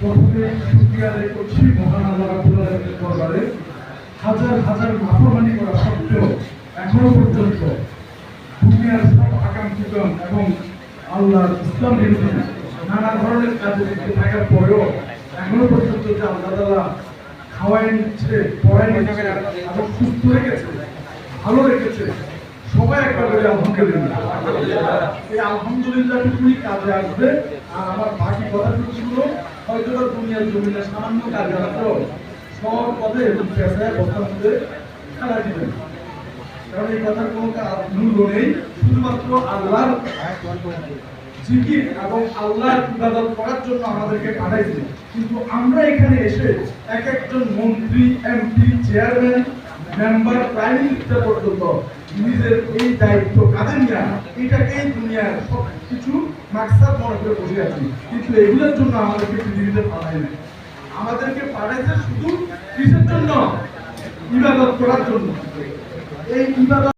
প্রথমে শুকরিয়া আদায় করছি মহান আল্লাহ রাব্বুল আলামিনের দরবারে। হাজার হাজার নাফরমানি করা সত্ত্বেও এখনো পর্যন্ত দুনিয়ার সব আকাঙ্ক্ষিগণ এবং আল্লাহর ইসলাম বিরোধী নানা ধরনের কাজে লিপ্ত থাকার পরেও এখনো পর্যন্ত যে আল্লাহ তাআলা খাওয়াই নিচ্ছে, পড়াই নিচ্ছে এবং সুস্থ রেখেছে, ভালো রেখেছে, সবাই একবার বলে আলহামদুলিল্লাহ। এই আলহামদুলিল্লাহটুকুই কাজে আসবে। আর আমার বাকি কথাটুকু ছিল হয়তো দুনিয়ার জমিনে সামান্য কাজে আসলেও সব পদে এবং পেশায় বস্তার মধ্যে খেলা দিবেন, কারণ এই কথার কোনো মূল্য নেই। শুধুমাত্র আল্লাহর জিকির এবং আল্লাহর ইবাদত করার জন্য আমাদেরকে পাঠাইছে, কিন্তু আমরা এখানে এসে এক একজন মন্ত্রী, MP, chairman, member, prime minister পর্যন্ত নিজের এই দায়িত্ব কাঁধে নিয়ে এটাকেই দুনিয়ার সব কিছু মাকসাদ মনে করে বসে আছি, কিন্তু এগুলোর জন্য আমাদেরকে পৃথিবীতে পাঠায় না। আমাদেরকে পাঠাইছে শুধু কিসের জন্য? ইবাদত করার জন্য। এই ইবাদত